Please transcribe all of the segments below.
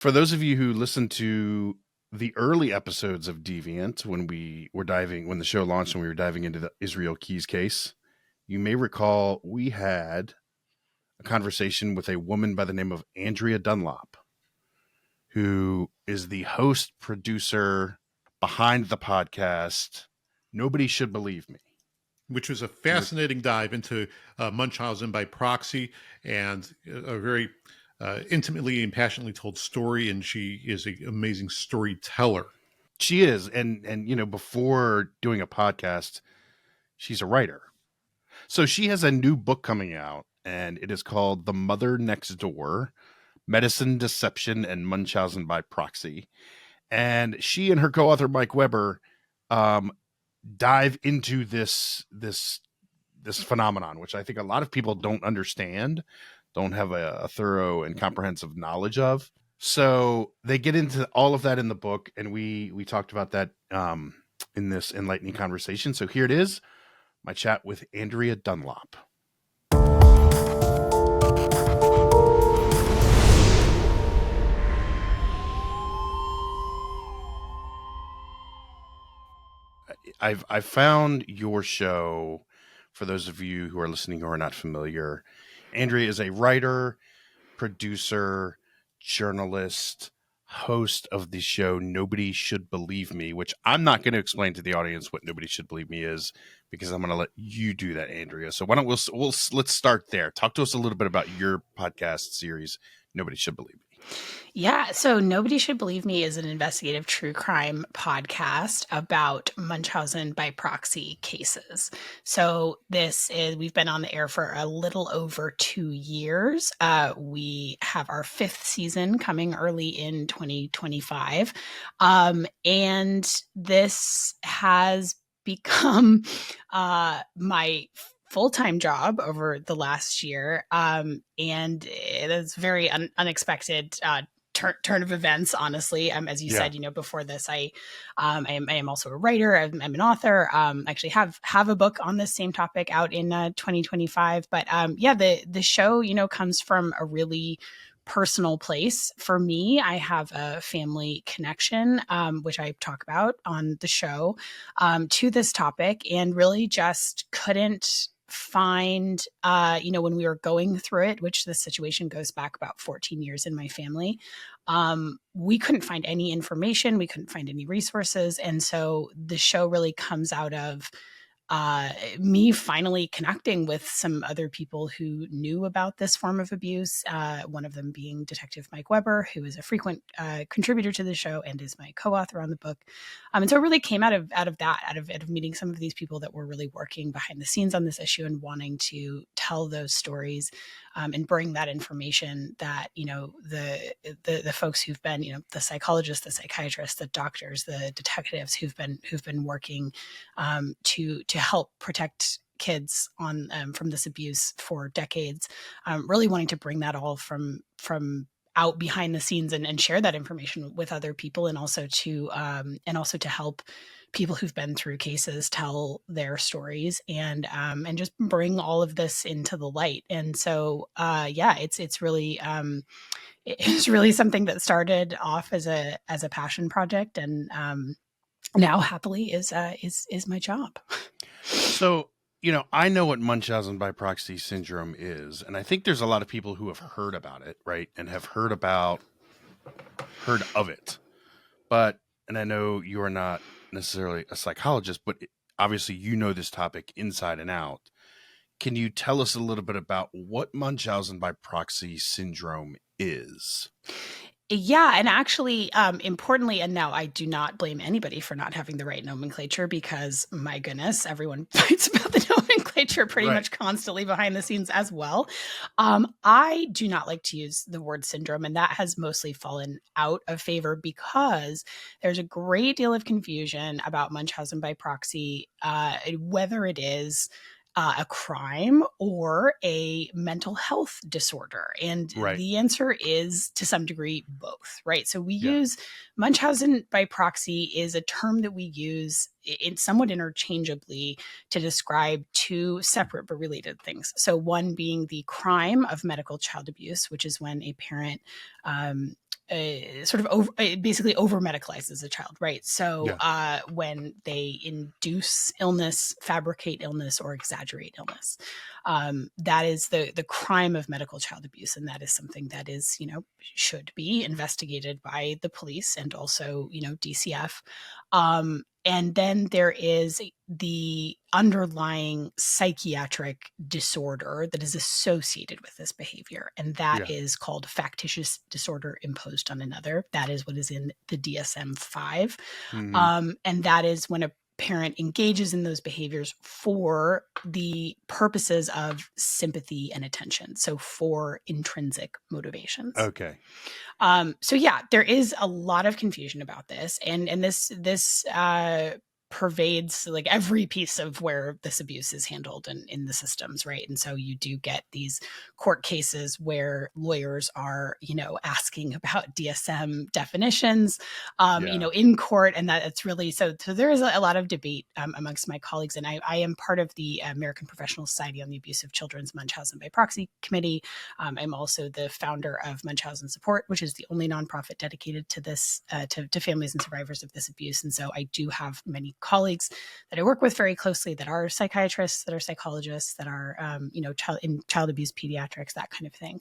For those of you who listened to the early episodes of Deviant, when the show launched and we were diving into the Israel Keys case, you may recall we had a conversation with a woman by the name of Andrea Dunlop, who is the host producer behind the podcast Nobody Should Believe Me, which was a fascinating dive into Munchausen by proxy, and a very intimately and passionately told story. And she is an amazing storyteller. She is. And before doing a podcast, she's a writer. So she has a new book coming out, and it is called The Mother Next Door: Medicine, Deception, and Munchausen by Proxy. And she and her co-author Mike Weber dive into this phenomenon, which I think a lot of people don't understand, don't have a thorough and comprehensive knowledge of. So they get into all of that in the book, and we talked about that in this enlightening conversation. So here it is, my chat with Andrea Dunlop. I've found your show, for those of you who are listening who are not familiar. Andrea is a writer, producer, journalist, host of the show Nobody Should Believe Me, which I'm not going to explain to the audience what Nobody Should Believe Me is, because I'm going to let you do that, Andrea. So why don't let's start there. Talk to us a little bit about your podcast series, Nobody Should Believe Me. Yeah, so Nobody Should Believe Me is an investigative true crime podcast about Munchausen by proxy cases. So we've been on the air for a little over 2 years. We have our 5th season coming early in 2025. And this has become my full-time job over the last year. And it is very unexpected turn of events, honestly. As you said, before this, I am also a writer. I'm an author. Actually have a book on this same topic out in 2025. But the show, comes from a really personal place for me. I have a family connection, which I talk about on the show, to this topic, and really just couldn't find, when we were going through it, which the situation goes back about 14 years in my family, we couldn't find any information. We couldn't find any resources. And so the show really comes out of me finally connecting with some other people who knew about this form of abuse, one of them being Detective Mike Weber, who is a frequent contributor to the show and is my co-author on the book. And so it really came out of meeting some of these people that were really working behind the scenes on this issue and wanting to tell those stories and bring that information that, the folks who've been, the psychologists, the psychiatrists, the doctors, the detectives who've been working to help protect kids from this abuse for decades, really wanting to bring that all from out behind the scenes and share that information with other people, and also to help people who've been through cases tell their stories and just bring all of this into the light. And so it's really it's really something that started off as a passion project, and now happily is my job. So, I know what Munchausen by proxy syndrome is, and I think there's a lot of people who have heard about it, right? And have heard of it. And I know you are not necessarily a psychologist, but obviously you know this topic inside and out. Can you tell us a little bit about what Munchausen by proxy syndrome is? Yeah. And actually, importantly, and now I do not blame anybody for not having the right nomenclature, because my goodness, everyone fights about the nomenclature pretty much constantly behind the scenes as well. I do not like to use the word syndrome, and that has mostly fallen out of favor because there's a great deal of confusion about Munchausen by proxy, whether it is a crime or a mental health disorder. And the answer is, to some degree, both, right? So we use Munchausen by proxy is a term that we use somewhat interchangeably to describe two separate but related things. So one being the crime of medical child abuse, which is when a parent basically over medicalizes a child, right? So when they induce illness, fabricate illness, or exaggerate illness, that is the crime of medical child abuse, and that is something that is, should be investigated by the police and also, DCF. And then there is the underlying psychiatric disorder that is associated with this behavior. And that is called factitious disorder imposed on another. That is what is in the DSM-5. And that is when a parent engages in those behaviors for the purposes of sympathy and attention. So for intrinsic motivations. Okay. So yeah, there is a lot of confusion about this, and this pervades like every piece of where this abuse is handled in the systems, right? And so you do get these court cases where lawyers are, asking about DSM definitions, in court, and it's really so there is a lot of debate amongst my colleagues, and I am part of the American Professional Society on the Abuse of Children's Munchausen by Proxy Committee. I'm also the founder of Munchausen Support, which is the only nonprofit dedicated to this, to families and survivors of this abuse. And so I do have many colleagues that I work with very closely that are psychiatrists, that are psychologists, that are, in child abuse pediatrics, that kind of thing.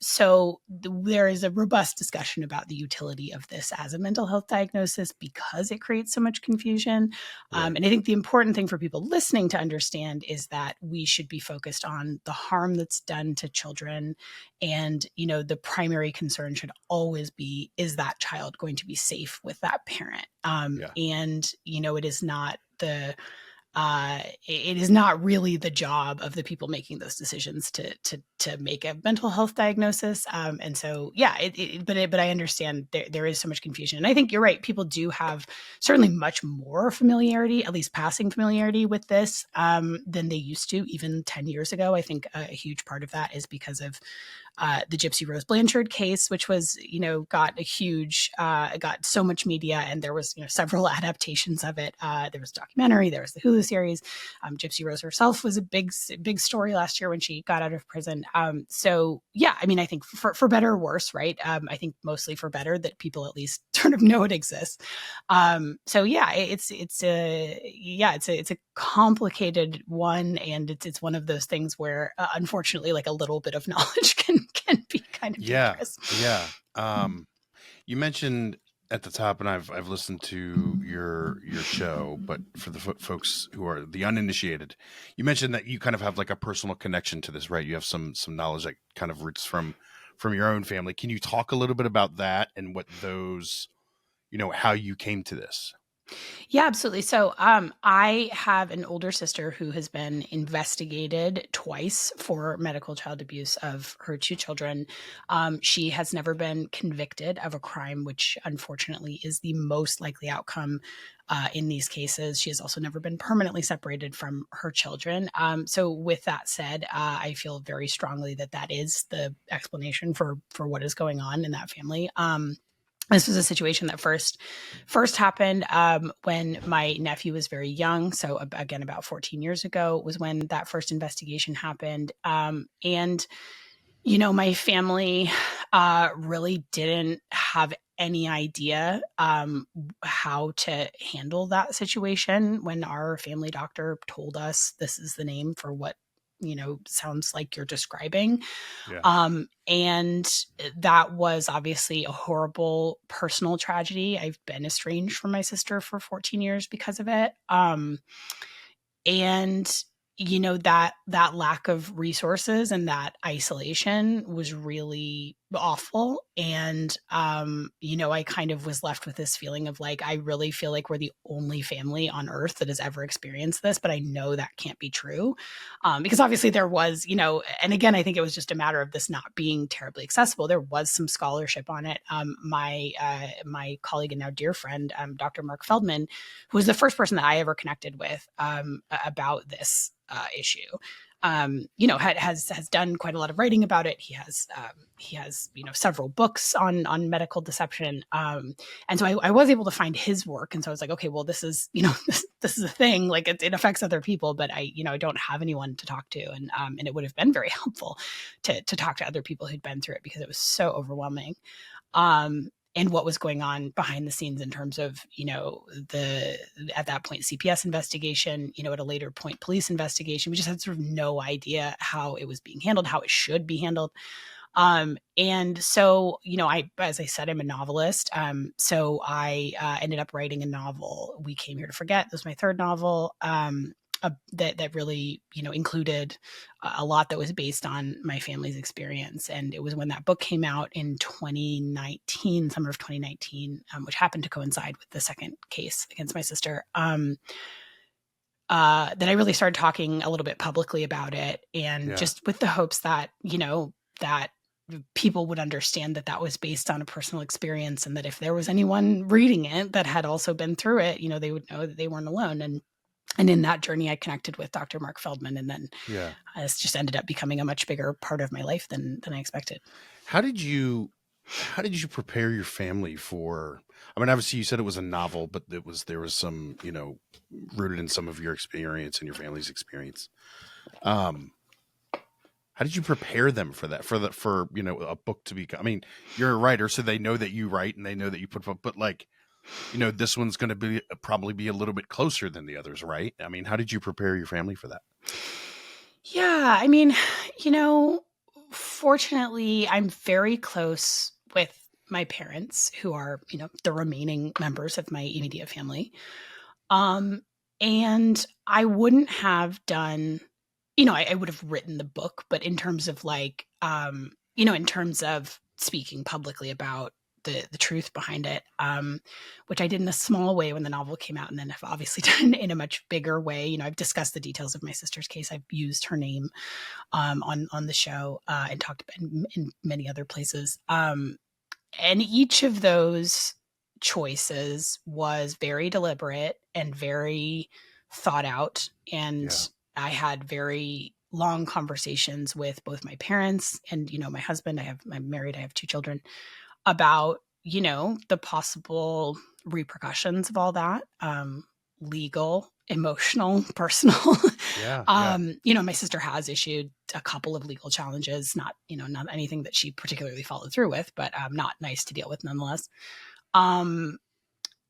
So there is a robust discussion about the utility of this as a mental health diagnosis because it creates so much confusion. And I think the important thing for people listening to understand is that we should be focused on the harm that's done to children. And, the primary concern should always be, is that child going to be safe with that parent? And, it is not it is not really the job of the people making those decisions to make a mental health diagnosis. And so, but I understand there is so much confusion. And I think you're right. People do have certainly much more familiarity, at least passing familiarity with this than they used to even 10 years ago. I think a huge part of that is because of the Gypsy Rose Blanchard case, which was, got so much media, and there was, several adaptations of it. There was a documentary, there was the Hulu series. Gypsy Rose herself was a big story last year when she got out of prison. So yeah, I mean, I think for better or worse, right? I think mostly for better that people at least sort of know it exists. So yeah, it's a complicated one, and it's one of those things where unfortunately, like a little bit of knowledge can be kind of dangerous. You mentioned at the top, and I've listened to your show, but for the folks who are the uninitiated, you mentioned that you kind of have like a personal connection to this, right? You have some knowledge that kind of roots from your own family. Can you talk a little bit about that and what those, how you came to this? Yeah, absolutely. So I have an older sister who has been investigated twice for medical child abuse of her two children. She has never been convicted of a crime, which unfortunately is the most likely outcome in these cases. She has also never been permanently separated from her children. So with that said, I feel very strongly that is the explanation for what is going on in that family. This was a situation that first happened when my nephew was very young. So again, about 14 years ago was when that first investigation happened. And, my family really didn't have any idea how to handle that situation when our family doctor told us this is the name for what sounds like you're describing. And that was obviously a horrible personal tragedy. I've been estranged from my sister for 14 years because of it. And that lack of resources and that isolation was really awful. And, I kind of was left with this feeling of like, I really feel like we're the only family on earth that has ever experienced this, but I know that can't be true. Because obviously there was, and again, I think it was just a matter of this not being terribly accessible. There was some scholarship on it. My colleague and now dear friend, Dr. Mark Feldman, who was the first person that I ever connected with about this issue, has done quite a lot of writing about it. He has several books on medical deception. And so I was able to find his work. And so I was like, okay, well, this is, this is a thing, like it affects other people, but I don't have anyone to talk to. And it would have been very helpful to talk to other people who'd been through it, because it was so overwhelming. And what was going on behind the scenes in terms of, at that point, CPS investigation, at a later point, police investigation. We just had sort of no idea how it was being handled, how it should be handled. And so, as I said, I'm a novelist. So I ended up writing a novel, We Came Here to Forget. That was my third novel. That really, included a lot that was based on my family's experience. And it was when that book came out in 2019, summer of 2019, which happened to coincide with the second case against my sister, that I really started talking a little bit publicly about it. And just with the hopes that, that people would understand that was based on a personal experience, and that if there was anyone reading it that had also been through it, they would know that they weren't alone. And in that journey, I connected with Dr. Mark Feldman, and then it's just ended up becoming a much bigger part of my life than I expected. How did you prepare your family for? I mean, obviously, you said it was a novel, but there was some, rooted in some of your experience and your family's experience. How did you prepare them for that? For a book to be? I mean, you're a writer, so they know that you write and they know that you put, but like, this one's going to probably be a little bit closer than the others, right? I mean, how did you prepare your family for that? Yeah, I mean, fortunately, I'm very close with my parents, who are, the remaining members of my immediate family. And I wouldn't have done, I would have written the book, but in terms of like, in terms of speaking publicly about the truth behind it, which I did in a small way when the novel came out, and then have obviously done in a much bigger way. I've discussed the details of my sister's case. I've used her name on the show and talked about in many other places. And each of those choices was very deliberate and very thought out. And I had very long conversations with both my parents and, my husband. I'm married. I have 2 children, about, the possible repercussions of all that, legal, emotional, personal. My sister has issued a couple of legal challenges, not anything that she particularly followed through with, but not nice to deal with nonetheless. And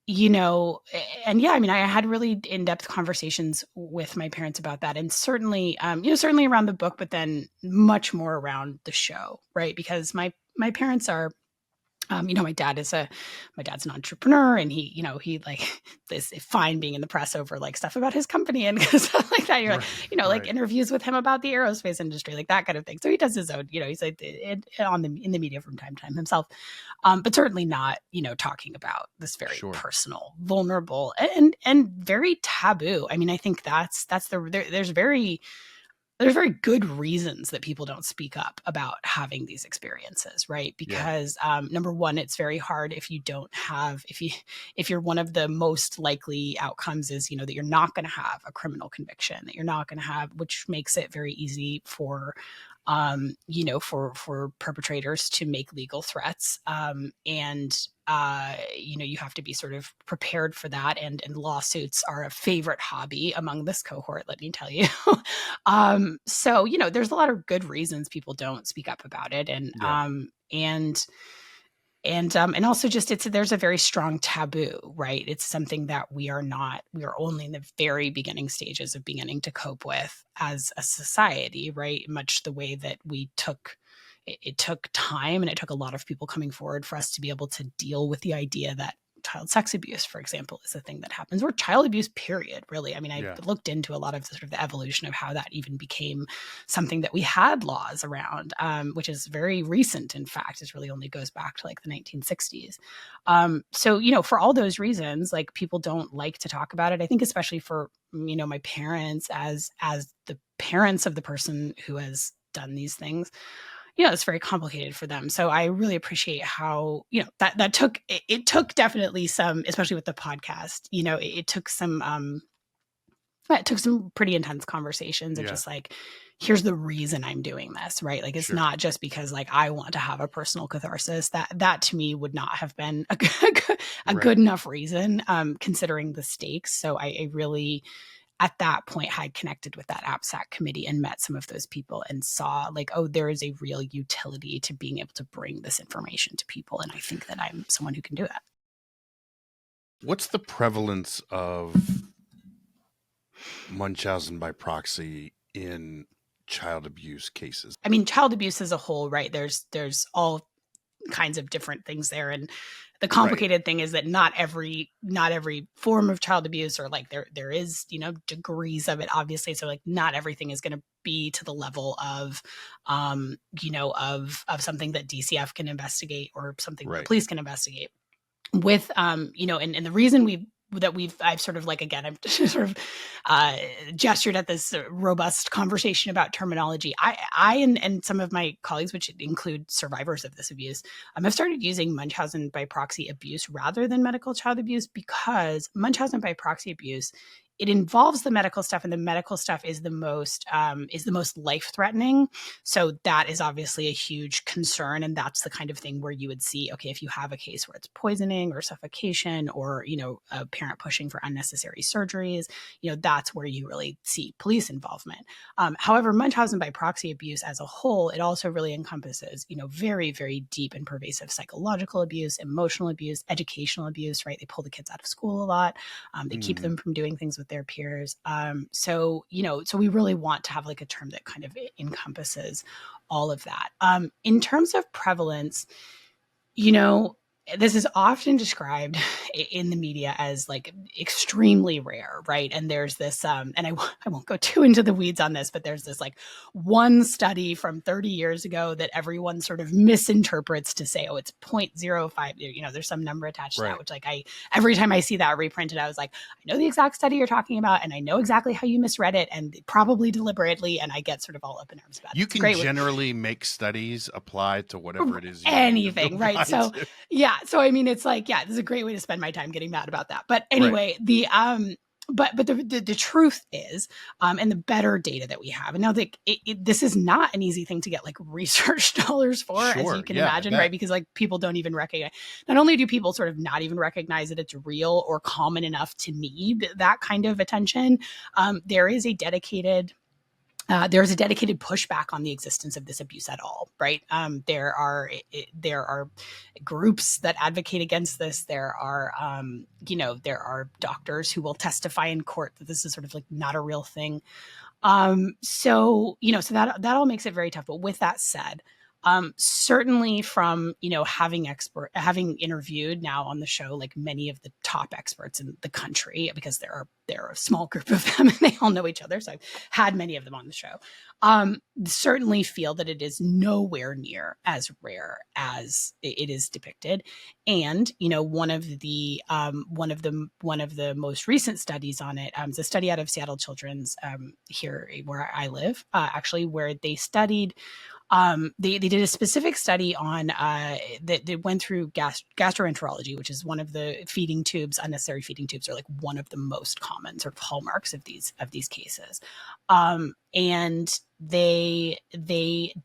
I had really in-depth conversations with my parents about that. And certainly, certainly around the book, but then much more around the show, right? Because my parents are, my dad's an entrepreneur, and he like is fine being in the press over like stuff about his company and stuff like that. You're like interviews with him about the aerospace industry, like that kind of thing. So he does his own, he's like in the media from time to time himself, but certainly not, talking about this very personal, vulnerable, and very taboo. I mean, I think there's very good reasons that people don't speak up about having these experiences, right? Because number one, it's very hard if you're one of the most likely outcomes is, that you're not going to have a criminal conviction, that you're not going to have, which makes it very easy for perpetrators to make legal threats. You have to be sort of prepared for that. And lawsuits are a favorite hobby among this cohort, let me tell you. So, there's a lot of good reasons people don't speak up about it. And also just there's a very strong taboo, right? It's something that we are only in the very beginning stages of beginning to cope with as a society, right? Much the way that it took time, and it took a lot of people coming forward for us to be able to deal with the idea that child sex abuse, for example, is a thing that happens, or child abuse, period, really. I mean, I looked into a lot of the sort of the evolution of how that even became something that we had laws around, which is very recent. In fact, it really only goes back to like the 1960s. So, for all those reasons, like people don't like to talk about it. I think especially for, my parents as the parents of the person who has done these things, it's very complicated for them. So I really appreciate how, that took definitely some, especially with the podcast, it took some But it took some pretty intense conversations of just like, here's the reason I'm doing this, right? Like, it's not just because like I want to have a personal catharsis. That to me would not have been a good enough reason, considering the stakes. So I really, at that point, had connected with that APSAC committee and met some of those people and saw like, oh, there is a real utility to being able to bring this information to people. And I think that I'm someone who can do that. What's the prevalence of Munchausen by proxy in child abuse cases? I mean, child abuse as a whole, right? There's all kinds of different things there. And the complicated thing is that not every form of child abuse, or like there is, degrees of it, obviously. So like not everything is going to be to the level of, of something that DCF can investigate or something that the police can investigate. With, and the reason I've sort of like, again, I've sort of gestured at this robust conversation about terminology. I and some of my colleagues, which include survivors of this abuse, have started using Munchausen by proxy abuse rather than medical child abuse, because Munchausen by proxy abuse, it involves the medical stuff, and the medical stuff is the most life-threatening. So that is obviously a huge concern, and that's the kind of thing where you would see, okay, if you have a case where it's poisoning or suffocation, or a parent pushing for unnecessary surgeries, that's where you really see police involvement. However, Munchausen by proxy abuse as a whole, it also really encompasses, very, very deep and pervasive psychological abuse, emotional abuse, educational abuse. Right? They pull the kids out of school a lot. They keep them from doing things with their peers. So we really want to have like a term that kind of encompasses all of that. In terms of prevalence, this is often described in the media as like extremely rare, right? And there's this, and I won't go too into the weeds on this, but there's this like one study from 30 years ago that everyone sort of misinterprets to say, oh, it's 0.05, there's some number attached to that, which like every time I see that reprinted, I was like, I know the exact study you're talking about, and I know exactly how you misread it, and probably deliberately, and I get sort of all up in arms about it. You can generally make studies apply to whatever it is. Anything, right? So yeah. So, I mean, it's like, this is a great way to spend my time getting mad about that. But anyway, but the truth is, and the better data that we have, and now this is not an easy thing to get like research dollars for, as you can imagine, right? Because like people don't even recognize, not only do people sort of not even recognize that it's real or common enough to need that kind of attention, there is a dedicated pushback on the existence of this abuse at all, right? There are groups that advocate against this. There are doctors who will testify in court that this is sort of like not a real thing. So that all makes it very tough. But with that said, certainly from, having interviewed now on the show, like many of the top experts in the country, because there are a small group of them and they all know each other. So I've had many of them on the show. Certainly feel that it is nowhere near as rare as it is depicted. And, one of the most recent studies on it, is a study out of Seattle Children's, here where I live, actually, where they studied, they did a specific study on that went through gastroenterology, which is one of the feeding tubes. Unnecessary feeding tubes are like one of the most common sort of hallmarks of these cases. And they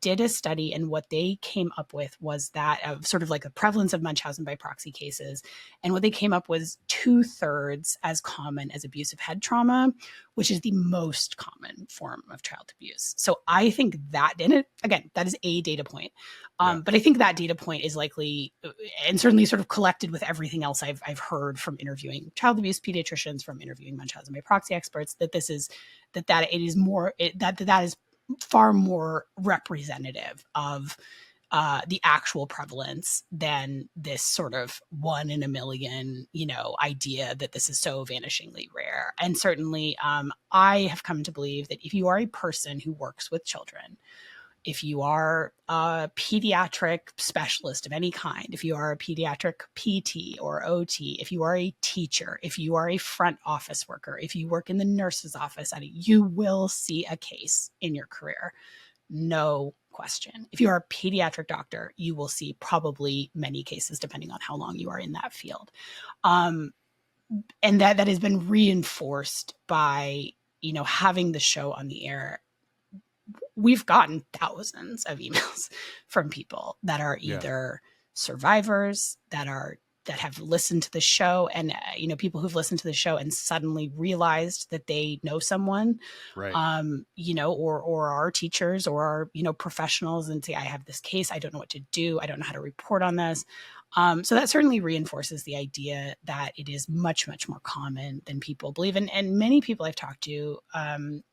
did a study, and what they came up with was that of sort of like the prevalence of Munchausen by proxy cases. And what they came up was 2/3 as common as abusive head trauma, which is the most common form of child abuse. So I think that, and again, that is a data point. But I think that data point is likely, and certainly sort of collected with everything else I've heard from interviewing child abuse pediatricians, from interviewing Munchausen by proxy experts, that this is that it is more that is far more representative of the actual prevalence than this sort of 1 in a million, idea that this is so vanishingly rare. And certainly, I have come to believe that if you are a person who works with children, if you are a pediatric specialist of any kind, if you are a pediatric PT or OT, if you are a teacher, if you are a front office worker, if you work in the nurse's office, you will see a case in your career. No question. If you are a pediatric doctor, you will see probably many cases, depending on how long you are in that field. And that has been reinforced by having the show on the air, we've gotten thousands of emails from people that are either survivors that have listened to the show, and people who've listened to the show and suddenly realized that they know someone, right, or are teachers or are professionals and say, I have this case, I don't know what to do, I don't know how to report on this. So that certainly reinforces the idea that it is much, much more common than people believe. And many people I've talked to,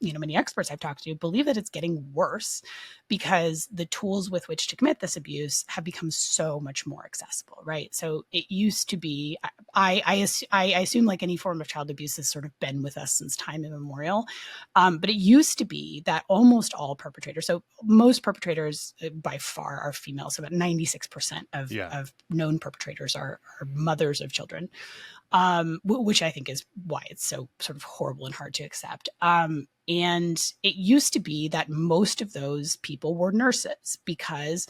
many experts I've talked to believe that it's getting worse because the tools with which to commit this abuse have become so much more accessible, right? So it used to be, I assume like any form of child abuse has sort of been with us since time immemorial. But it used to be that almost all perpetrators, so most perpetrators by far are female. So about 96% of known perpetrators are mothers of children, which I think is why it's so sort of horrible and hard to accept. And it used to be that most of those people were nurses because,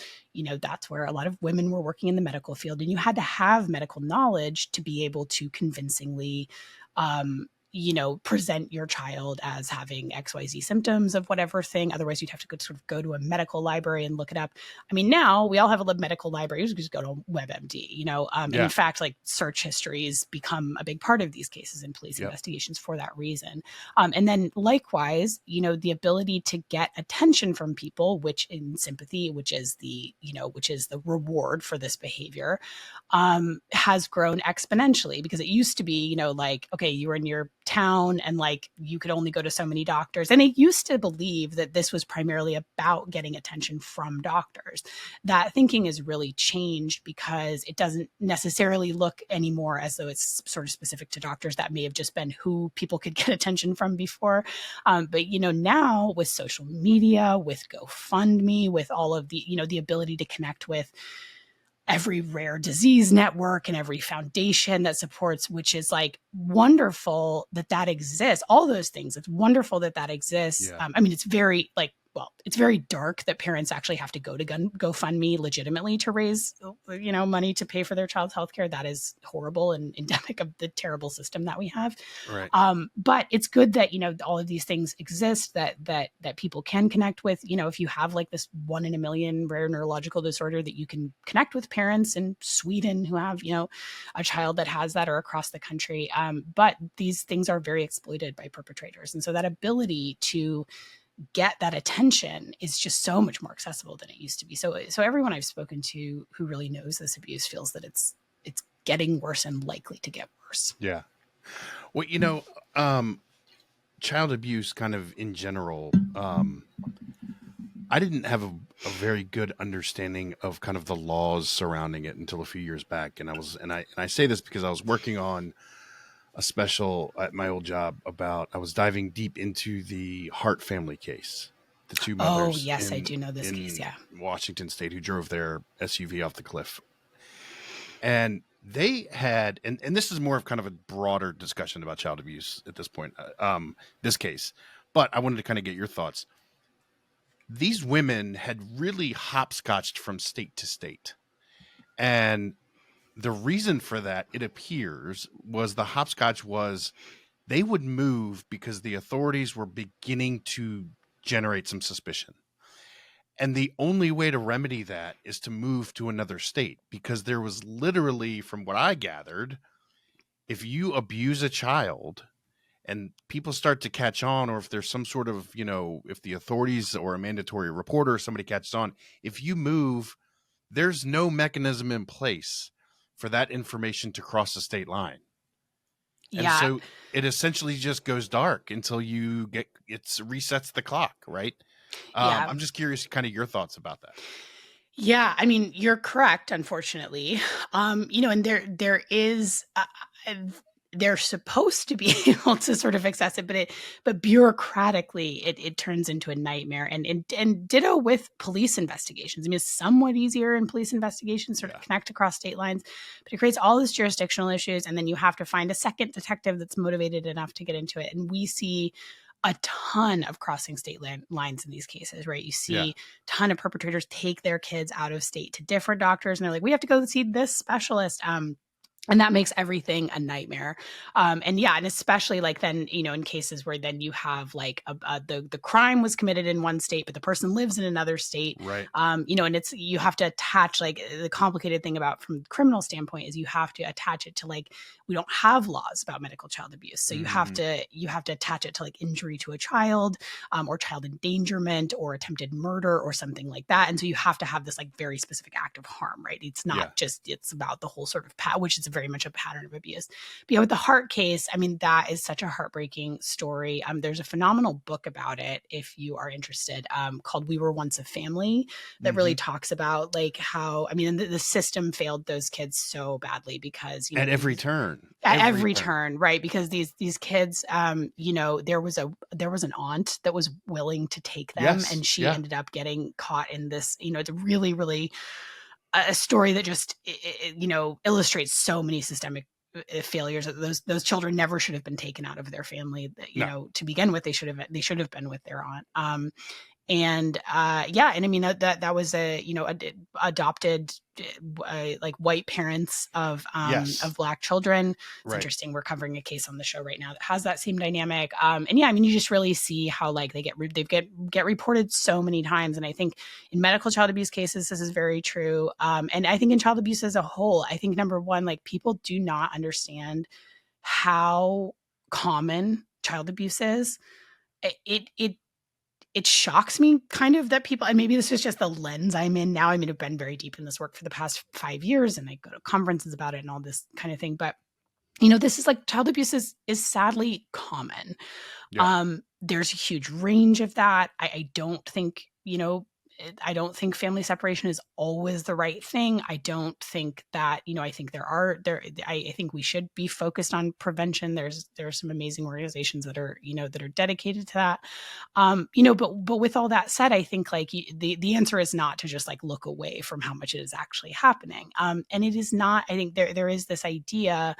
that's where a lot of women were working in the medical field. And you had to have medical knowledge to be able to convincingly present your child as having XYZ symptoms of whatever thing. Otherwise, you'd have to go to a medical library and look it up. I mean, now we all have a medical library. You just go to WebMD, and in fact, like search histories become a big part of these cases in police investigations for that reason. And then likewise, the ability to get attention from people, which in sympathy, which is the reward for this behavior, has grown exponentially because it used to be, okay, you were in your town and like you could only go to so many doctors. And it used to believe that this was primarily about getting attention from doctors. That thinking has really changed because it doesn't necessarily look anymore as though it's sort of specific to doctors. That may have just been who people could get attention from before. But now with social media, with GoFundMe, with all of the, the ability to connect with every rare disease network and every foundation that supports, which is like wonderful that exists. All those things. It's wonderful that exists. Yeah. It's very it's very dark that parents actually have to go to GoFundMe legitimately to raise, money to pay for their child's healthcare. That is horrible and endemic of the terrible system that we have. Right. But it's good that, all of these things exist that people can connect with. If you have like this 1 in a million rare neurological disorder, that you can connect with parents in Sweden who have, a child that has that, or across the country. But these things are very exploited by perpetrators. And so that ability to get that attention is just so much more accessible than it used to be. So everyone I've spoken to who really knows this abuse feels that it's getting worse and likely to get worse. Yeah. Well, child abuse kind of in general, I didn't have a very good understanding of kind of the laws surrounding it until a few years back. And I say this because I was working on a special at my old job I was diving deep into the Hart family case, the two mothers. Oh, yes, I do know this case. Yeah. Washington State, who drove their SUV off the cliff. And they had, and this is more of kind of a broader discussion about child abuse at this point, this case, but I wanted to kind of get your thoughts. These women had really hopscotched from state to state. And the reason for that, it appears, was the hopscotch was they would move because the authorities were beginning to generate some suspicion. And the only way to remedy that is to move to another state, because there was literally, from what I gathered, if you abuse a child and people start to catch on, or if there's some sort of, if the authorities or a mandatory reporter or somebody catches on, if you move, there's no mechanism in place for that information to cross the state line. And so it essentially just goes dark until it resets the clock, right? I'm just curious kind of your thoughts about that. Yeah, you're correct, unfortunately. And there is they're supposed to be able to sort of access it, but bureaucratically it turns into a nightmare. And ditto with police investigations. It's somewhat easier in police investigations sort of connect across state lines, but it creates all these jurisdictional issues, and then you have to find a second detective that's motivated enough to get into it. And we see a ton of crossing state lines in these cases, right? You see a ton of perpetrators take their kids out of state to different doctors, and they're like, we have to go see this specialist. And that makes everything a nightmare. And especially like then, in cases where then you have like the crime was committed in one state, but the person lives in another state. Right. And you have to attach, like, the complicated thing about from the criminal standpoint is you have to attach it to, like, we don't have laws about medical child abuse. So you have to attach it to like injury to a child, or child endangerment or attempted murder or something like that. And so you have to have this like very specific act of harm, right? It's not just, it's about the whole sort of which is very much a pattern of abuse. But with the Hart case, I mean, that is such a heartbreaking story. There's a phenomenal book about it, if you are interested, called We Were Once a Family, that really talks about like how, I mean, the system failed those kids so badly because, at every turn. At every turn, right? Because these kids, there was an aunt that was willing to take them, and she ended up getting caught in this. It's a really, really a story that just illustrates so many systemic failures. That those children never should have been taken out of their family. To begin with, they should have been with their aunt. And I mean that was adopted like white parents of Black children. It's interesting. We're covering a case on the show right now that has that same dynamic. I mean, you just really see how like they get reported so many times. And I think in medical child abuse cases, this is very true. And I think in child abuse as a whole, I think number one, like, people do not understand how common child abuse is. It shocks me kind of that people, and maybe this is just the lens I'm in now. I mean, I've been very deep in this work for the past 5 years, and I go to conferences about it and all this kind of thing. But, this is like, child abuse is sadly common. There's a huge range of that. I don't think, I don't think family separation is always the right thing. I don't think that, I think I think we should be focused on prevention. There are some amazing organizations that are dedicated to that. But with all that said, I think like the answer is not to just like look away from how much it is actually happening. And it is not, I think there is this idea,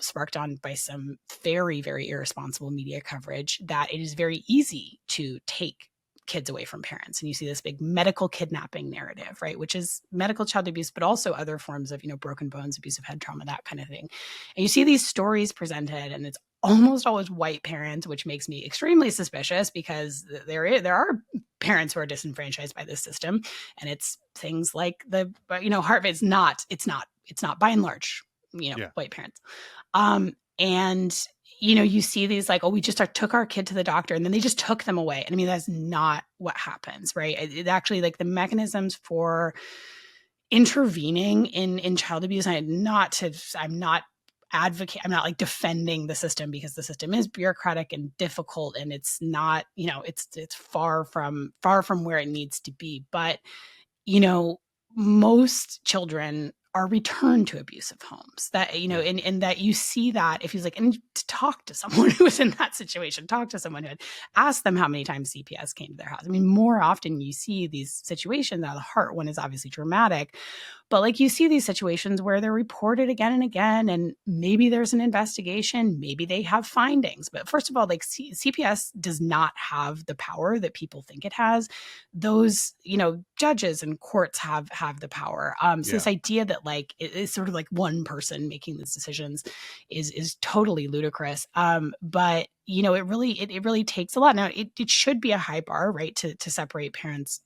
sparked on by some very, very irresponsible media coverage, that it is very easy to take kids away from parents. And you see this big medical kidnapping narrative, right? Which is medical child abuse, but also other forms of, broken bones, abusive head trauma, that kind of thing. And you see these stories presented, and it's almost always white parents, which makes me extremely suspicious, because there are parents who are disenfranchised by this system. And it's things like Harvard, it's not by and large, white parents. And you see these like, oh, we just took our kid to the doctor, and then they just took them away. And I mean, that's not what happens, right? It actually, like, the mechanisms for intervening in child abuse, I'm not like defending the system, because the system is bureaucratic and difficult, and it's not, it's far from where it needs to be. But, most children are returned to abusive homes, that, and that you see that if he's like, and to talk to someone who was in that situation, talk to someone who had asked them how many times CPS came to their house. I mean, more often you see these situations. Now, the Hart one is obviously dramatic, but like, you see these situations where they're reported again and again, and maybe there's an investigation, maybe they have findings. But first of all, like, CPS does not have the power that people think it has. Those, judges and courts have the power. So this idea that like it is sort of like one person making these decisions is totally ludicrous. But it really takes a lot. Now, it should be a high bar, right, to separate parents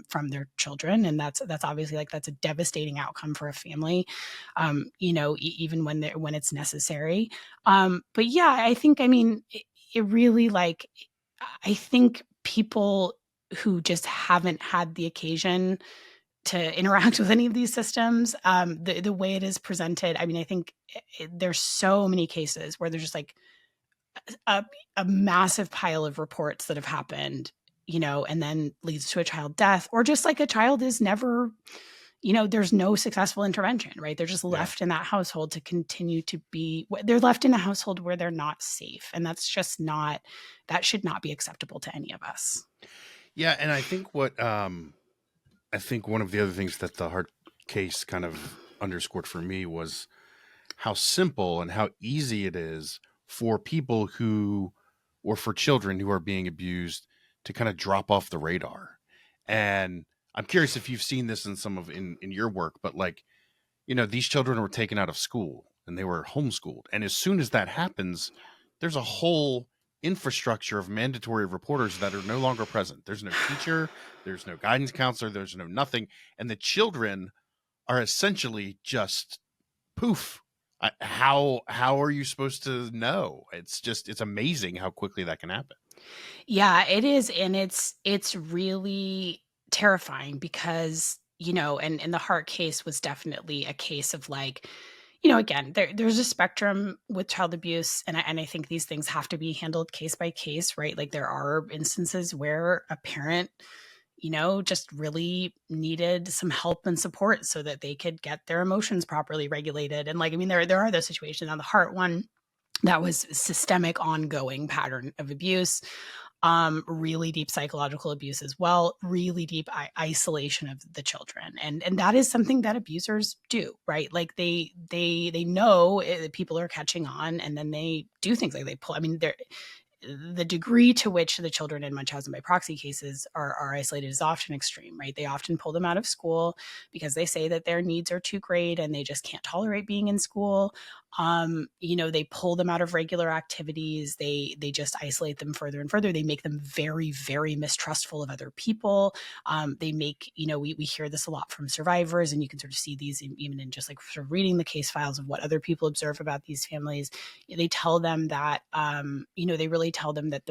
from their children, and that's obviously, like, that's a devastating outcome for a family, even when it's necessary. But yeah, I think, I mean, it really, like, I think people who just haven't had the occasion to interact with any of these systems, the way it is presented, I mean, I think there's so many cases where there's just like a massive pile of reports that have happened, and then leads to a child death, or just like a child is never, there's no successful intervention, right? They're just left in that household to continue to they're left in a household where they're not safe. And that's just that should not be acceptable to any of us. Yeah. And I think I think one of the other things that the Hart case kind of underscored for me was how simple and how easy it is for people or for children who are being abused to kind of drop off the radar. And I'm curious if you've seen this in some of in your work, but like, these children were taken out of school and they were homeschooled. And as soon as that happens, there's a whole infrastructure of mandatory reporters that are no longer present. There's no teacher, there's no guidance counselor, there's no nothing. And the children are essentially just poof. How are you supposed to know? It's amazing how quickly that can happen. Yeah, it is. And it's really terrifying because, and the Hart case was definitely a case of like, again, there's a spectrum with child abuse. And I think these things have to be handled case by case, right? Like there are instances where a parent, just really needed some help and support so that they could get their emotions properly regulated. And like, I mean, there are those situations. On the Hart one, that was systemic ongoing pattern of abuse, really deep psychological abuse as well, really deep isolation of the children. And that is something that abusers do, right? Like they know that people are catching on, and then they do things like they pull. I mean, the degree to which the children in Munchausen by proxy cases are isolated is often extreme, right? They often pull them out of school because they say that their needs are too great and they just can't tolerate being in school. They pull them out of regular activities. They just isolate them further and further. They make them very, very mistrustful of other people. They make, we hear this a lot from survivors, and you can sort of see these even in just like sort of reading the case files of what other people observe about these families. They tell them that, they really tell them that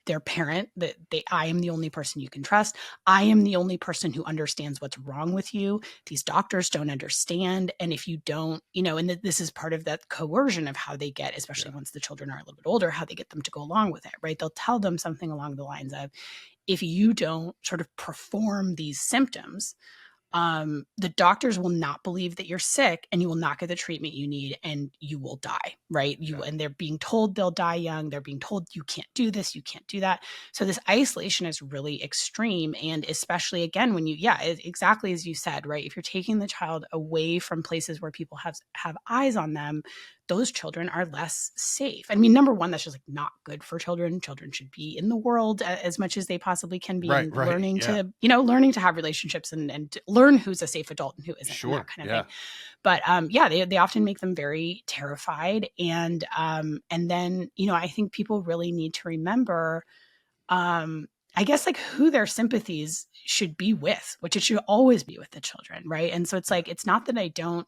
their parent, that I am the only person you can trust. I am the only person who understands what's wrong with you. These doctors don't understand. And if you don't, and this is part of that coercion of how they get, especially once the children are a little bit older, how they get them to go along with it, right? They'll tell them something along the lines of, if you don't sort of perform these symptoms, the doctors will not believe that you're sick, and you will not get the treatment you need, and you will die, right? And they're being told they'll die young. They're being told you can't do this, you can't do that. So this isolation is really extreme. And especially again, when exactly as you said, right? If you're taking the child away from places where people have eyes on them, those children are less safe. I mean, number one, that's just like not good for children. Children should be in the world as much as they possibly can be, right, learning to, learning to have relationships and to learn who's a safe adult and who isn't, sure, that kind of thing. But they often make them very terrified. And then, I think people really need to remember, I guess, like who their sympathies should be with, which it should always be with the children, right? And so it's like, it's not that I don't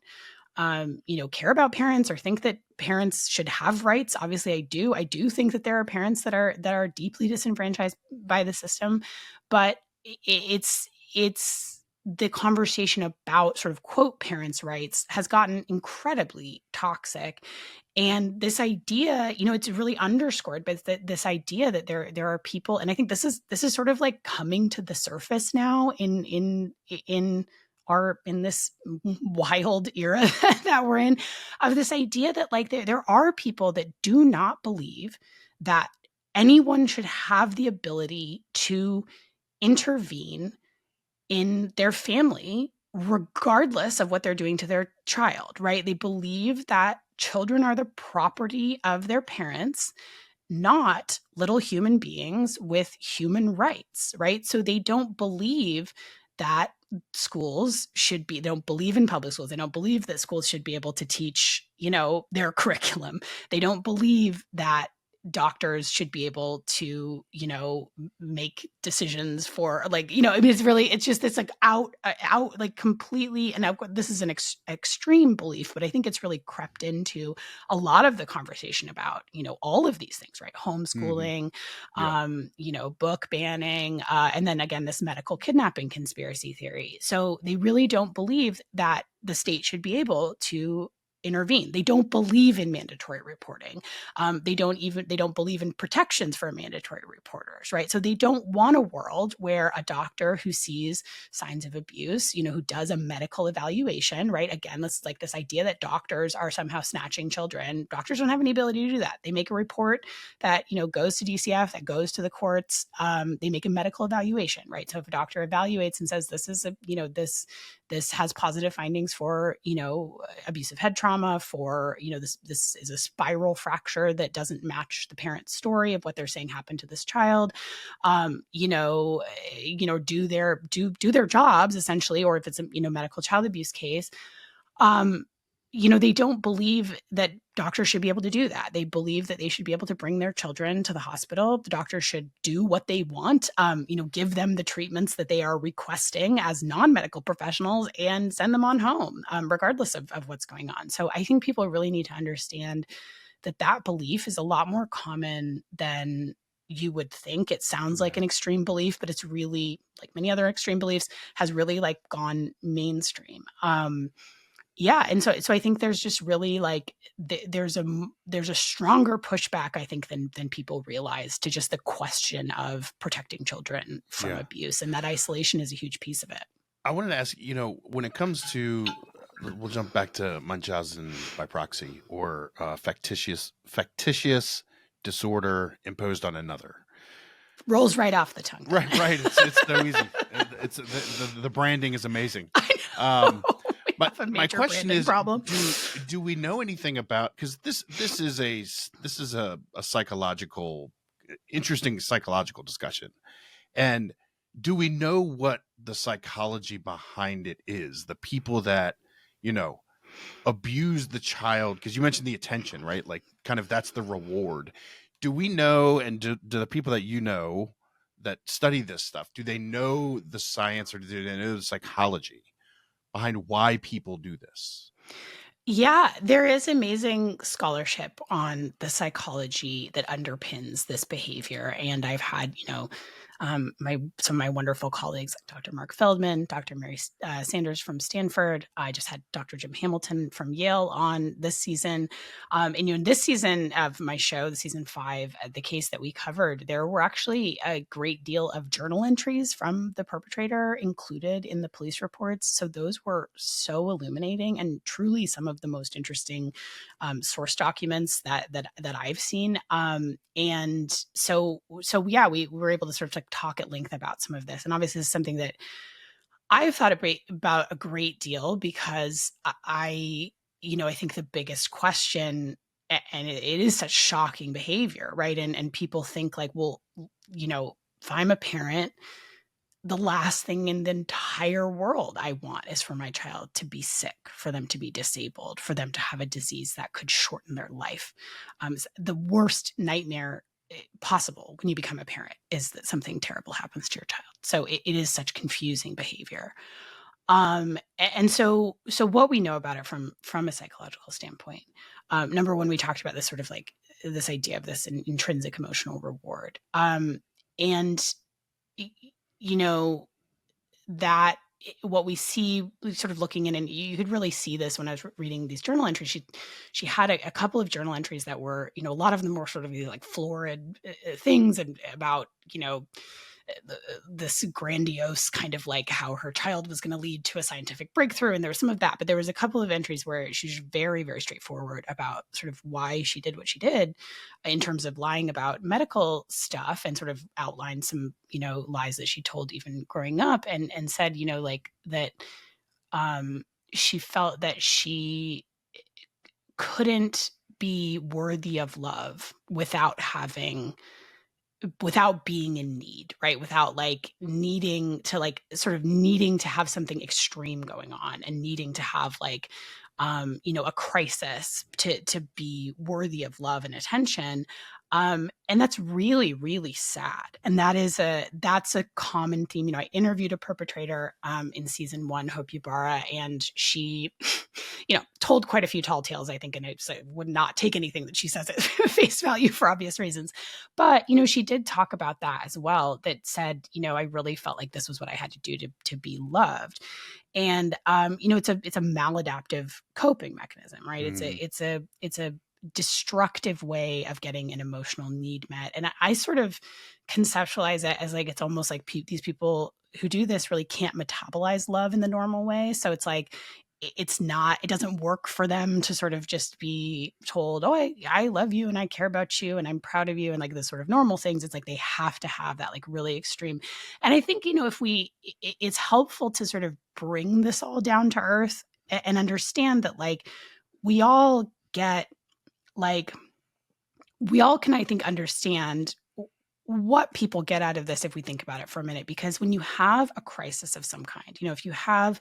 care about parents or think that parents should have rights. Obviously, I do think that there are parents that are deeply disenfranchised by the system, but it's the conversation about sort of quote parents' rights has gotten incredibly toxic. And this idea, it's really underscored by this idea that there are people, and I think this is sort of like coming to the surface now in this wild era that we're in, of this idea that like there are people that do not believe that anyone should have the ability to intervene in their family regardless of what they're doing to their child, right? They believe that children are the property of their parents, not little human beings with human rights, right? So they don't believe that schools should be, they don't believe in public schools. They don't believe that schools should be able to teach, their curriculum. They don't believe that doctors should be able to, make decisions for like, I mean, it's just this like out like completely. And this is an extreme belief, but I think it's really crept into a lot of the conversation about, all of these things, right? Homeschooling, book banning, and then again, this medical kidnapping conspiracy theory. So they really don't believe that the state should be able to intervene. They don't believe in mandatory reporting. They don't believe in protections for mandatory reporters, right? So they don't want a world where a doctor who sees signs of abuse, who does a medical evaluation, right? Again, this like this idea that doctors are somehow snatching children. Doctors don't have any ability to do that. They make a report that, goes to DCF, that goes to the courts. They make a medical evaluation, right? So if a doctor evaluates and says this is this has positive findings for, abusive head trauma, for, this is a spiral fracture that doesn't match the parent's story of what they're saying happened to this child, do their jobs essentially, or if it's a, medical child abuse case, They don't believe that doctors should be able to do that. They believe that they should be able to bring their children to the hospital. The doctor should do what they want, give them the treatments that they are requesting as non-medical professionals and send them on home, regardless of what's going on. So I think people really need to understand that belief is a lot more common than you would think. It sounds like an extreme belief, but it's really, like many other extreme beliefs, has really like gone mainstream. And so I think there's just really like there's a stronger pushback, I think, than people realize to just the question of protecting children from abuse, and that isolation is a huge piece of it. I wanted to ask, when it comes to, we'll jump back to Munchausen by proxy, or factitious disorder imposed on another. Rolls right off the tongue. Right. It's so easy. It's the branding is amazing. I know. But my question is, do we know anything about, because this is a interesting psychological discussion, and do we know what the psychology behind it is? The people that abuse the child, because you mentioned the attention, right? Like, kind of that's the reward. Do we know, and do the people that that study this stuff, do they know the science, or do they know the psychology behind why people do this? Yeah, there is amazing scholarship on the psychology that underpins this behavior. And I've had, some of my wonderful colleagues, like Dr. Mark Feldman, Dr. Mary Sanders from Stanford. I just had Dr. Jim Hamilton from Yale on this season. In this season of my show, the season 5, the case that we covered, there were actually a great deal of journal entries from the perpetrator included in the police reports. So those were so illuminating and truly some of the most interesting source documents that I've seen. And so we were able to sort of like talk at length about some of this. And obviously this is something that I've thought about a great deal, because I think the biggest question, and it is such shocking behavior, right? And people think like, well, if I'm a parent, the last thing in the entire world I want is for my child to be sick, for them to be disabled, for them to have a disease that could shorten their life. The worst nightmare possible when you become a parent is that something terrible happens to your child. So it is such confusing behavior. And so what we know about it from a psychological standpoint, number one, we talked about this sort of like this idea of this intrinsic emotional reward. That what we see sort of looking in, and you could really see this when I was reading these journal entries, she had a couple of journal entries that were, a lot of them were sort of like florid things and about, this grandiose kind of like how her child was going to lead to a scientific breakthrough. And there was some of that, but there was a couple of entries where she's very, very straightforward about sort of why she did what she did in terms of lying about medical stuff, and sort of outlined some, lies that she told even growing up, and said, like that she felt that she couldn't be worthy of love without being in need, right? Without like needing to have something extreme going on, and needing to have like, a crisis to be worthy of love and attention. And that's really, really sad. And that's a common theme. I interviewed a perpetrator in season 1, Hope Ybarra, and she, told quite a few tall tales, I think, and I would not take anything that she says at face value for obvious reasons. But, she did talk about that as well, that said, I really felt like this was what I had to do to be loved. And, it's a maladaptive coping mechanism, right? It's a destructive way of getting an emotional need met. And I sort of conceptualize it as like, it's almost like these people who do this really can't metabolize love in the normal way. So it's like, it doesn't work for them to sort of just be told, oh, I love you and I care about you and I'm proud of you, and like the sort of normal things. It's like they have to have that like really extreme. And I think, it's helpful to sort of bring this all down to earth and understand that like we all can, I think, understand what people get out of this if we think about it for a minute. Because when you have a crisis of some kind, if you have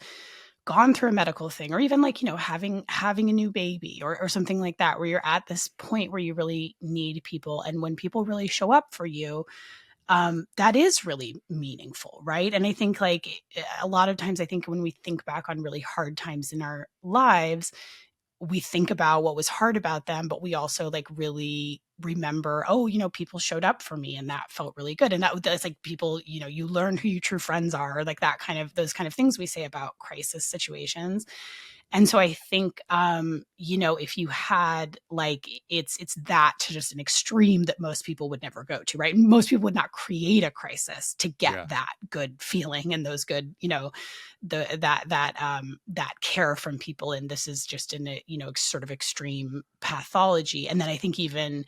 gone through a medical thing, or even like, having a new baby or something like that, where you're at this point where you really need people. And when people really show up for you, that is really meaningful, right? And I think like a lot of times, I think when we think back on really hard times in our lives, we think about what was hard about them, but we also like really remember, oh, people showed up for me and that felt really good. And that's like people, you learn who your true friends are, or like that kind of, those kind of things we say about crisis situations. And so I think, if you had like, it's that to just an extreme that most people would never go to, right? Most people would not create a crisis to get that good feeling and those good, that care from people. And this is just in a, sort of extreme pathology. And then I think even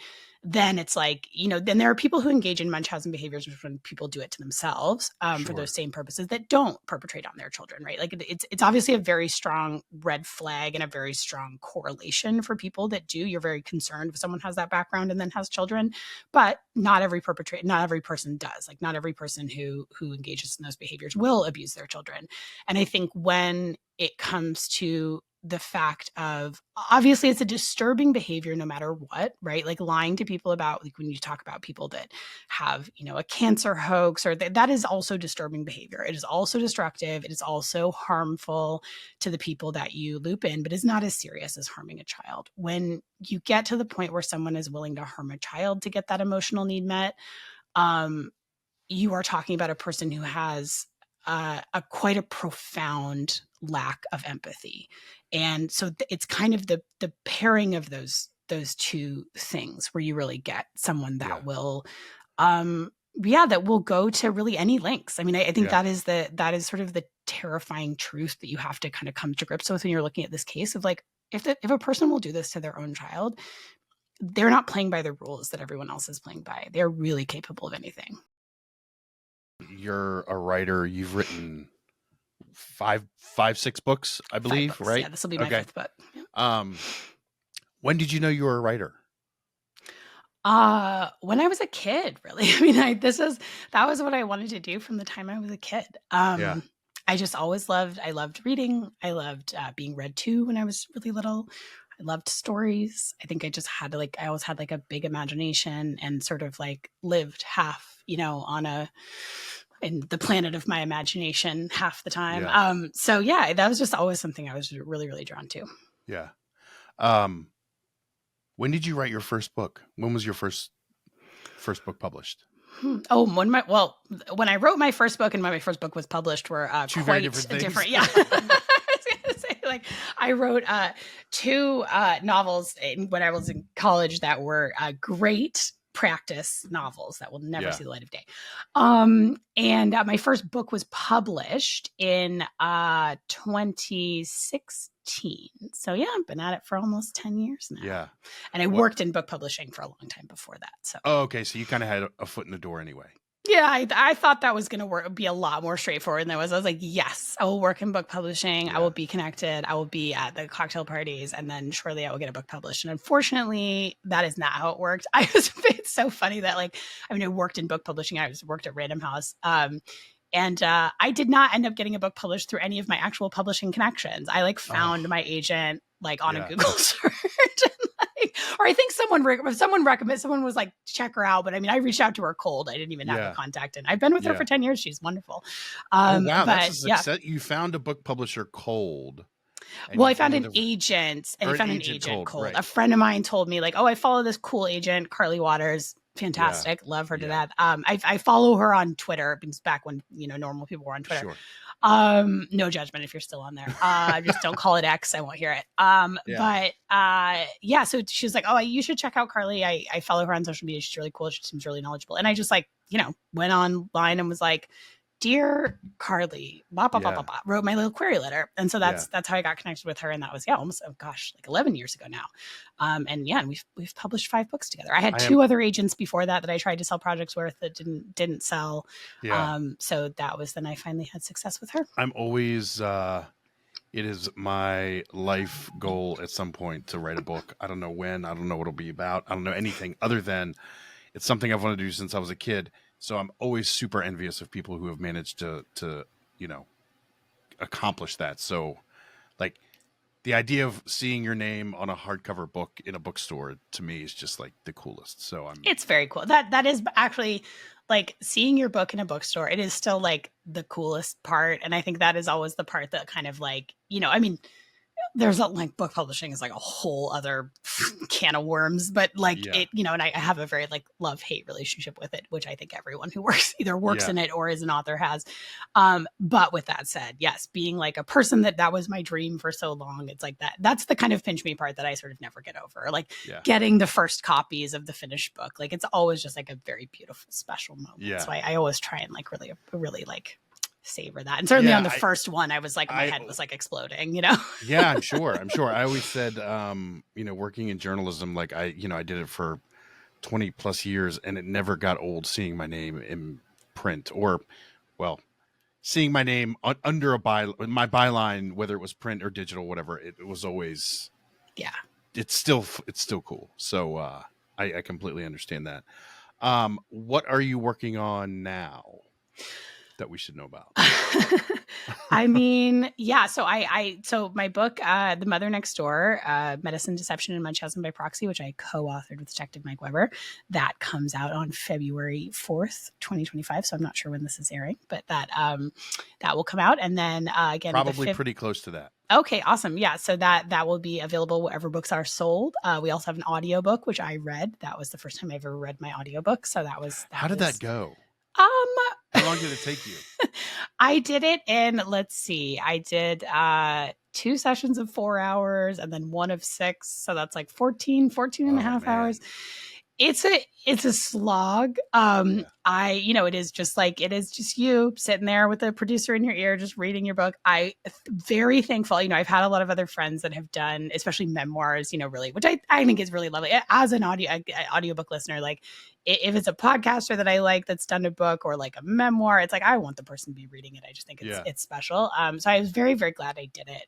then it's like, then there are people who engage in Munchausen behaviors, which when people do it to themselves for those same purposes, that don't perpetrate on their children, right? Like it's obviously a very strong red flag and a very strong correlation for people that do. You're very concerned if someone has that background and then has children, but not every person does. Like not every person who engages in those behaviors will abuse their children. And I think when it comes to the fact of, obviously it's a disturbing behavior no matter what, right? Like lying to people about, like when you talk about people that have, a cancer hoax, or that is also disturbing behavior. It is also destructive. It is also harmful to the people that you loop in, but it's not as serious as harming a child. When you get to the point where someone is willing to harm a child to get that emotional need met, you are talking about a person who has quite a profound lack of empathy. And so it's kind of the pairing of those two things where you really get someone that will that will go to really any lengths. I mean, I think that is sort of the terrifying truth that you have to kind of come to grips with when you're looking at this case of like, if a person will do this to their own child, they're not playing by the rules that everyone else is playing by. They're really capable of anything. You're a writer. You've written five, 6 books, I believe, 5 books. right? Yeah, this will be my 5th book. Yeah. When did you know you were a writer? When I was a kid, really. I mean, that was what I wanted to do from the time I was a kid. I just always loved reading. I loved being read to when I was really little. I loved stories. I think I just had I always had like a big imagination and sort of like lived half, in the planet of my imagination half the time. So yeah, that was just always something I was really, really drawn to. Yeah. When did you write your first book? When was your first book published? Oh, when I wrote my first book and when my first book was published were Two quite very different things. Yeah. I was gonna say, like, I wrote 2 novels when I was in college that were great practice novels that will never see the light of day. And my first book was published in 2016. So yeah, I've been at it for almost 10 years now. Yeah. And I worked in book publishing for a long time before that. So. Oh, okay. So you kind of had a foot in the door anyway. Yeah, I thought that was going to be a lot more straightforward than that was. I was like, yes, I will work in book publishing. I will be connected. I will be at the cocktail parties, and then surely I will get a book published. And unfortunately, that is not how it worked. It's so funny that I worked in book publishing. I worked at Random House. And I did not end up getting a book published through any of my actual publishing connections. I found my agent on a Google search. Or I think someone was like, check her out. But I mean, I reached out to her cold. I didn't even have the contact. And I've been with her for 10 years. She's wonderful. Oh, wow. That's a success. You found a book publisher cold. Well, I found an agent. And I found an agent cold. Right. A friend of mine told me I follow this cool agent, Carly Waters. Fantastic. Love her to death. I follow her on Twitter. It was back when, normal people were on Twitter. Sure. No judgment if you're still on there. Just don't call it X. I won't hear it. But so she was like, oh, you should check out Carly. I follow her on social media. She's really cool. She seems really knowledgeable. And I just went online and was like, dear Carly, wrote my little query letter. And so that's how I got connected with her. And that was, almost, 11 years ago now. And we've published 5 books together. I had 2 other agents before that I tried to sell projects with that didn't sell. So that was, then I finally had success with her. I'm always, it is my life goal at some point to write a book. I don't know when, I don't know what it'll be about. I don't know anything other than it's something I've wanted to do since I was a kid. So I'm always super envious of people who have managed to accomplish that. So like the idea of seeing your name on a hardcover book in a bookstore to me is just like the coolest. So it's very cool. That is actually like seeing your book in a bookstore. It is still like the coolest part. And I think that is always the part that kind of like, I mean, there's like book publishing is like a whole other can of worms, but like it, and I have a very like love-hate relationship with it, which I think everyone who either works in it or is an author has. But with that said, yes, being like a person that was my dream for so long, it's like that's the kind of pinch me part that I sort of never get over. Like getting the first copies of the finished book. Like it's always just like a very beautiful, special moment. Yeah. So I always try and like really like savor that. And certainly on the first one, I was like, my head was like exploding, Yeah, I'm sure. I always said, working in journalism, like I did it for 20 plus years and it never got old seeing my name in print or, well, seeing my name under my byline, whether it was print or digital, whatever, it was always, it's still cool. So, I completely understand that. What are you working on now that we should know about? I mean, yeah. So so my book, The Mother Next Door, Medicine, Deception, and Munchausen by Proxy, which I co-authored with Detective Mike Weber, that comes out on February 4th, 2025. So I'm not sure when this is airing, but that will come out. And then again, probably pretty close to that. Okay, awesome. Yeah. So that will be available wherever books are sold. We also have an audiobook, which I read. That was the first time I ever read my audiobook. So how did that go? How long did it take you? I did it in, let's see, I did 2 sessions of 4 hours and then one of 6. So that's like 14 and a half hours. It's a slog. It is just you sitting there with a producer in your ear, just reading your book. Very thankful. I've had a lot of other friends that have done, especially memoirs, really, which I think is really lovely. As an audiobook listener, like if it's a podcaster that I like that's done a book or like a memoir, it's like I want the person to be reading it. I just think it's special. So I was very, very glad I did it.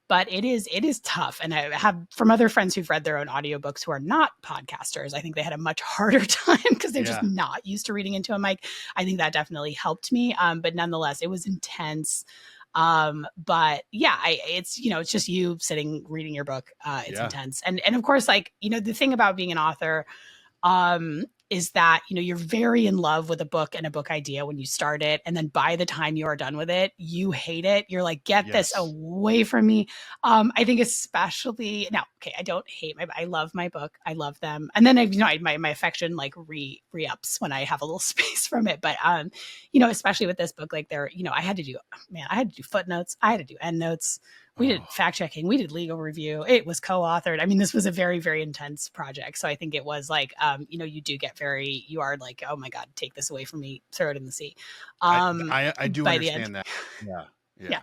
But it is tough. And I have from other friends who've read their own audiobooks who are not podcasters, I think they had a much harder time because they're just not used to reading into a mic. I think that definitely helped me. But nonetheless, it was intense. But yeah, it's just you sitting reading your book. It's intense. And of course, like, the thing about being an author, is that, you're very in love with a book and a book idea when you start it. And then by the time you are done with it, you hate it. You're like, get this away from me. I think especially now, okay, I don't hate I love my book. I love them. And then my affection like re-ups when I have a little space from it. But, especially with this book, like I had to do footnotes. I had to do endnotes. We did fact checking. We did legal review. It was co-authored. I mean, this was a very, very intense project. So I think it was like, you do get you are like, oh my God, take this away from me, throw it in the sea. I do understand that. Yeah.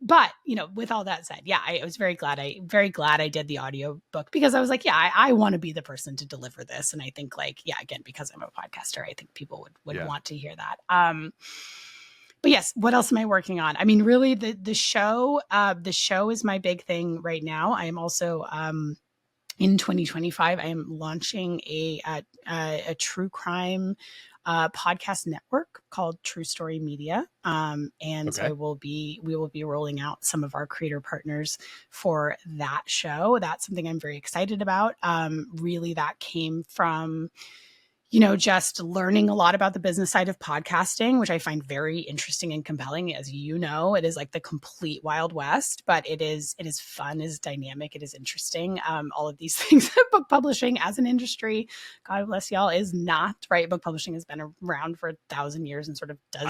But with all that said, I was very glad I did the audio book because I was like, I want to be the person to deliver this. And I think like, again, because I'm a podcaster, I think people would want to hear that. But yes, what else am I working on? I mean, really, the show is my big thing right now. I am also in 2025. I am launching a true crime podcast network called True Story Media, so we will be rolling out some of our creator partners for that show. That's something I'm very excited about. Really, that came from just learning a lot about the business side of podcasting, which I find very interesting and compelling. As it is like the complete Wild West, but it is fun, it is dynamic, it is interesting. All of these things, book publishing as an industry, God bless y'all, is not right. Book publishing has been around for 1,000 years and sort of does.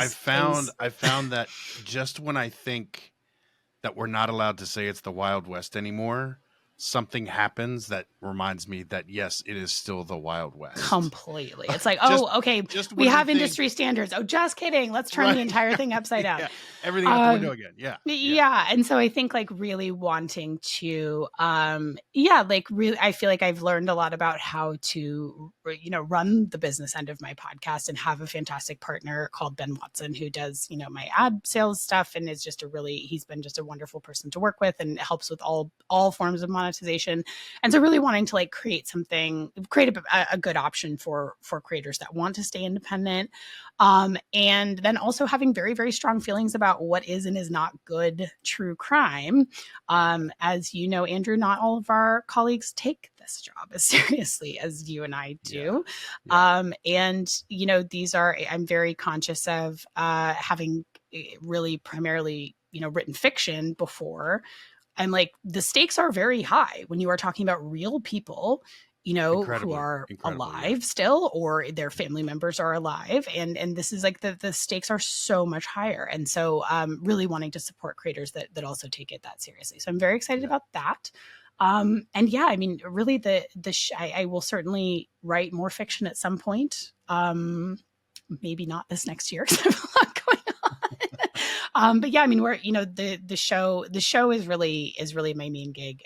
I found that just when I think that we're not allowed to say it's the Wild West anymore, something happens that reminds me that yes, it is still the Wild West. Completely. It's like, okay, we have industry standards. Oh, just kidding. Let's turn the entire thing upside down. Everything out the window again. Yeah. And so I think like really wanting to, really, I feel like I've learned a lot about how to, run the business end of my podcast and have a fantastic partner called Ben Watson, who does, my ad sales stuff and is just he's been just a wonderful person to work with and helps with all forms of monetization monetization. And so really wanting to like create a good option for creators that want to stay independent. And then also having very, very strong feelings about what is and is not good true crime. As you know, Andrew, not all of our colleagues take this job as seriously as you and I do. And, you know, I'm very conscious of having really primarily, you know, written fiction before. And like the stakes are very high when you are talking about real people, you know, who are alive still, or their family members are alive. And this is like the stakes are so much higher. And so really wanting to support creators that also take it that seriously. So I'm very excited about that. And yeah, I mean, really I will certainly write more fiction at some point. Maybe not this next year because I have a lot going on. But yeah, I mean, the show is really my main gig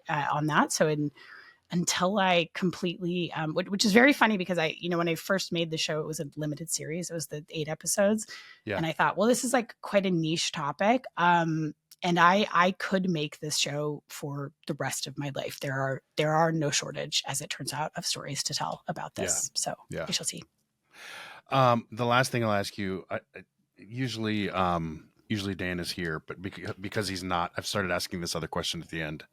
on that. So until I completely, which is very funny because when I first made the show, it was a limited series. It was the 8 episodes. Yeah. And I thought, well, this is like quite a niche topic. And I could make this show for the rest of my life. There are no shortage, as it turns out, of stories to tell about this. Yeah. So we shall see. The last thing I'll ask you, usually Dan is here, but because he's not, I've started asking this other question at the end.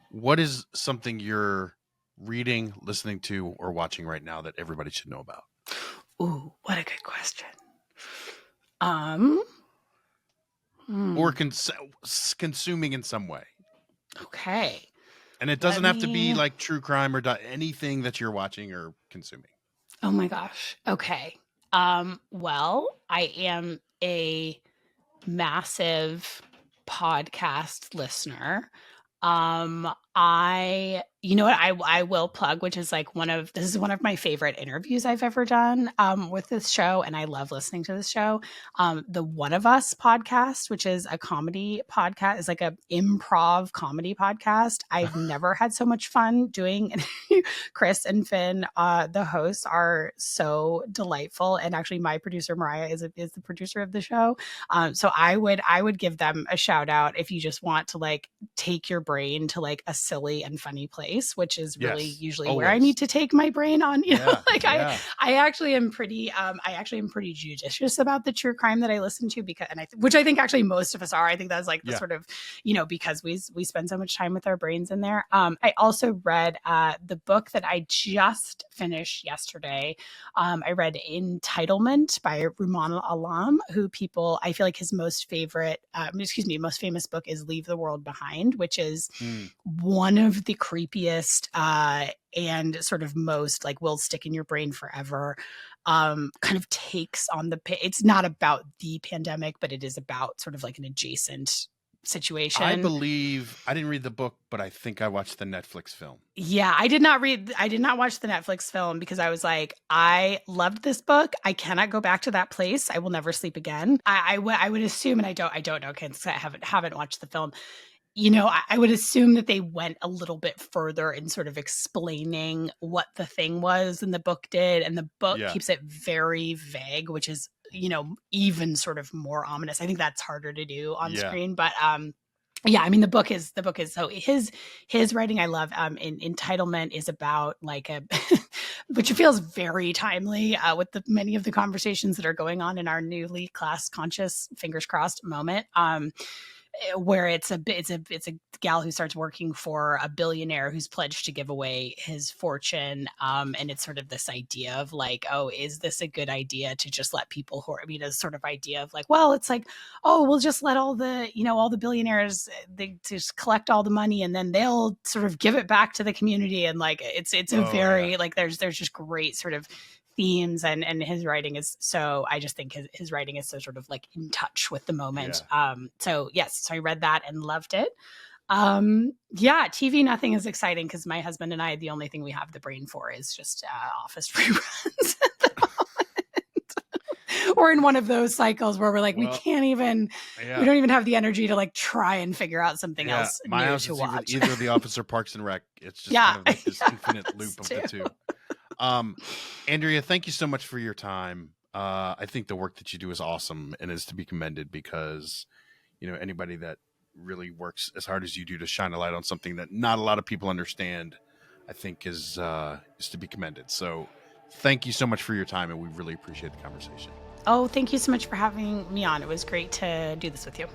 What is something you're reading, listening to, or watching right now that everybody should know about? Ooh, what a good question. Or consuming in some way. Okay. And it doesn't have to be like true crime or anything that you're watching or consuming. Oh my gosh. Okay. Well, I am a massive podcast listener. I will plug, which is like this is one of my favorite interviews I've ever done with this show, and I love listening to this show. The One of Us podcast, which is a comedy podcast, is like a improv comedy podcast. I've never had so much fun doing. Chris and Finn, the hosts, are so delightful, and actually, my producer Mariah is the producer of the show. So I would give them a shout out if you just want to like take your brain to like a silly and funny place, which is really usually always where I need to take my brain on, I actually am pretty judicious about the true crime that I listen to which I think actually most of us are. I think that's like the sort of, because we spend so much time with our brains in there. I also read the book that I just finished yesterday. I read Entitlement by Rumaan Alam, who I feel like his most famous book is Leave the World Behind, which is one of the creepiest and sort of most like will stick in your brain forever kind of takes on it's not about the pandemic, but it is about sort of like an adjacent situation. I didn't read the book, but I think I watched the Netflix film. Yeah, I did not watch the Netflix film because I was like, I loved this book. I cannot go back to that place. I will never sleep again. I would assume, and I don't know because I haven't watched the film. I would assume that they went a little bit further in sort of explaining what the thing was than the book did. And the book keeps it very vague, which is, even sort of more ominous. I think that's harder to do on screen. But I mean, the book is so his writing I love. Entitlement is about like which feels very timely with many of the conversations that are going on in our newly class conscious, fingers crossed moment. Where it's a gal who starts working for a billionaire who's pledged to give away his fortune, and it's sort of this idea of like, oh, is this a good idea to just let people a sort of idea of like, well, it's like, oh, we'll just let all the billionaires, they just collect all the money and then they'll sort of give it back to the community, and like it's like there's just great sort of themes, and his writing is so, I just think his writing is so sort of like in touch with the moment. So I read that and loved it. TV, nothing is exciting because my husband and I, the only thing we have the brain for is just Office reruns at the moment. We're in one of those cycles where we're like, we can't even, we don't even have the energy to like try and figure out something else my new house to is watch. either The Office or Parks and Rec. It's just kind of like this infinite loop of the two. Andrea, thank you so much for your time. I think the work that you do is awesome and is to be commended because, anybody that really works as hard as you do to shine a light on something that not a lot of people understand, I think is to be commended. So thank you so much for your time, and we really appreciate the conversation. Oh, thank you so much for having me on. It was great to do this with you.